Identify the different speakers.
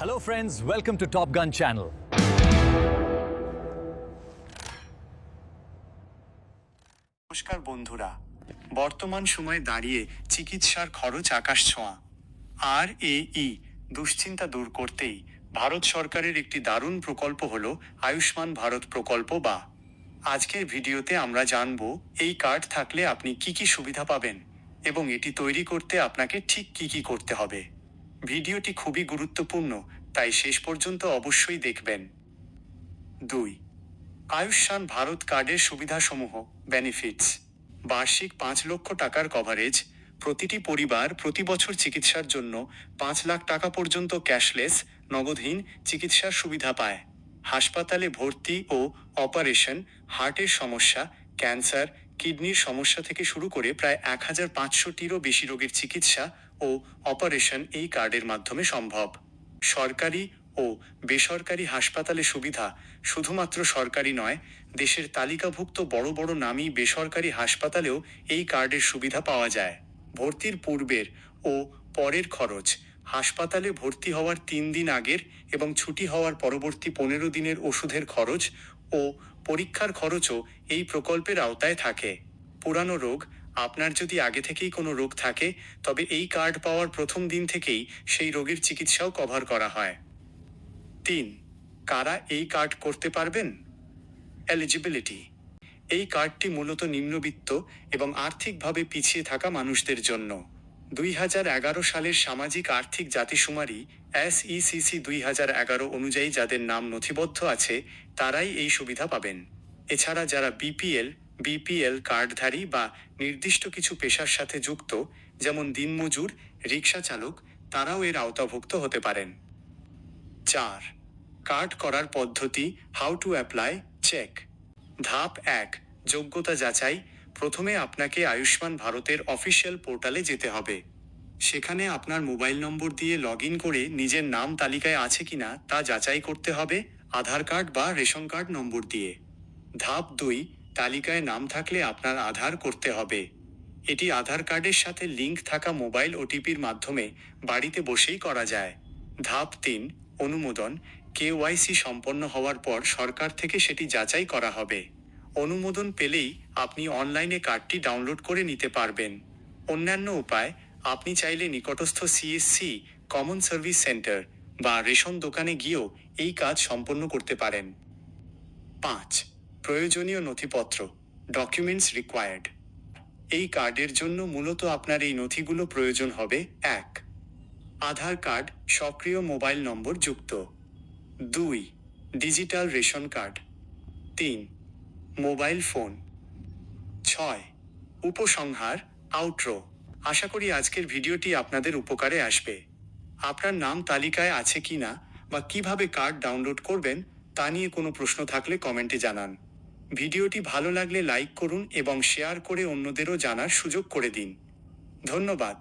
Speaker 1: Hello friends, welcome to Top Gun channel.
Speaker 2: নমস্কার বন্ধুরা, বর্তমান সময়ে দাঁড়িয়ে চিকিৎসার খরচ আকাশ ছোঁয়া। RAE দুশ্চিন্তা দূর করতেই ভারত সরকারের একটি দারুণ প্রকল্প হলো আয়ুষ্মান ভারত প্রকল্প বা। আজকের ভিডিওতে আমরা জানব এই কার্ড থাকলে আপনি কি কি সুবিধা পাবেন এবং এটি তৈরি করতে আপনাকে ঠিক কি কি করতে হবে। ভিডিওটি খুবই গুরুত্বপূর্ণ, তাই শেষ পর্যন্ত অবশ্যই দেখবেন। 2. আয়ুষ্মান ভারত কার্ডের সুবিধাসমূহ বেনিফিটস। বার্ষিক 5 লক্ষ টাকার কভারেজ। প্রতিটি পরিবার প্রতি বছর চিকিৎসার জন্য 5 লাখ টাকা পর্যন্ত ক্যাশলেস নগদহীন চিকিৎসার সুবিধা পায়। হাসপাতালে ভর্তি ও অপারেশন, হার্টের সমস্যা, ক্যান্সার, কিডনির সমস্যা থেকে শুরু করে প্রায় 1500টিরও বেশি রোগের চিকিৎসা ও অপারেশন এই কার্ডের মাধ্যমে সম্ভব। সরকারি ও বেসরকারি হাসপাতালে সুবিধা। শুধুমাত্র সরকারি নয়, দেশের তালিকাভুক্ত বড় বড় নামী বেসরকারি হাসপাতালেও এই কার্ডের সুবিধা পাওয়া যায়। ভর্তির পূর্বের ও পরের খরচ। হাসপাতালে ভর্তি হওয়ার 3 দিন আগের এবং ছুটি হওয়ার পরবর্তী 15 দিনের ওষুধের খরচ ও পরীক্ষার খরচও এই প্রকল্পের আওতায় থাকে। পুরানো রোগ। আপনার যদি আগে থেকেই কোনো রোগ থাকে, তবে এই কার্ড পাওয়ার প্রথম দিন থেকেই সেই রোগের চিকিৎসাও কভার করা হয়। 3. কারা এই কার্ড করতে পারবেন? এলিজিবিলিটি। এই কার্ডটি মূলত নিম্নবিত্ত এবং আর্থিকভাবে পিছিয়ে থাকা মানুষদের জন্য। 2011 সালের সামাজিক আর্থিক জাতিশুমারি SECC 2011 অনুযায়ী যাদের নাম নথিবদ্ধ আছে তারাই এই সুবিধা পাবেন। এছাড়া যারা BPL কার্ডধারী বা নির্দিষ্ট কিছু পেশার সাথে যুক্ত, যেমন দিনমজুর, রিক্সা চালক, তারাও এর আওতাভুক্ত হতে পারেন। 4. কার্ড করার পদ্ধতি। How to apply check. ধাপ 1. যোগ্যতা যাচাই। প্রথমে আপনাকে আয়ুষ্মান ভারতের অফিসিয়াল পোর্টালে যেতে হবে। সেখানে আপনার মোবাইল নম্বর দিয়ে লগ ইন করে নিজের নাম তালিকায় আছে কিনা তা যাচাই করতে হবে আধার কার্ড বা রেশন কার্ড নম্বর দিয়ে। ধাপ 2. তালিকায় নাম থাকলে আপনার আধার করতে হবে। এটি আধার কার্ডের সাথে লিঙ্ক থাকা মোবাইল ওটিপির মাধ্যমে বাড়িতে বসেই করা যায়। ধাপ 3. অনুমোদন। KYC সম্পন্ন হওয়ার পর সরকার থেকে সেটি যাচাই করা হবে। অনুমোদন পেলেই আপনি অনলাইনে কার্ডটি ডাউনলোড করে নিতে পারবেন। অন্যান্য উপায়, আপনি চাইলে নিকটস্থ CSC কমন সার্ভিস সেন্টার বা রেশন দোকানে গিয়েও এই কাজ সম্পন্ন করতে পারেন। 5. প্রয়োজনীয় নথিপত্র ডকুমেন্টস রিকোয়ার্ড। এই কার্ডের জন্য মূলত আপনার এই নথিগুলো প্রয়োজন হবে। 1. আধার কার্ড সক্রিয় মোবাইল নম্বর যুক্ত। 2. Digital ration card. 3. Mobile phone. 6. উপসংহার আউটরো। আশা করি আজকের ভিডিওটি আপনাদের উপকারে আসবে। আপনার নাম তালিকায় আছে কিনা বা কিভাবে কার্ড ডাউনলোড করবেন তা নিয়ে কোনো প্রশ্ন থাকলে কমেন্টে জানান। ভিডিওটি ভালো লাগলে লাইক করুন এবং শেয়ার করে অন্যদেরও জানার সুযোগ করে দিন। ধন্যবাদ।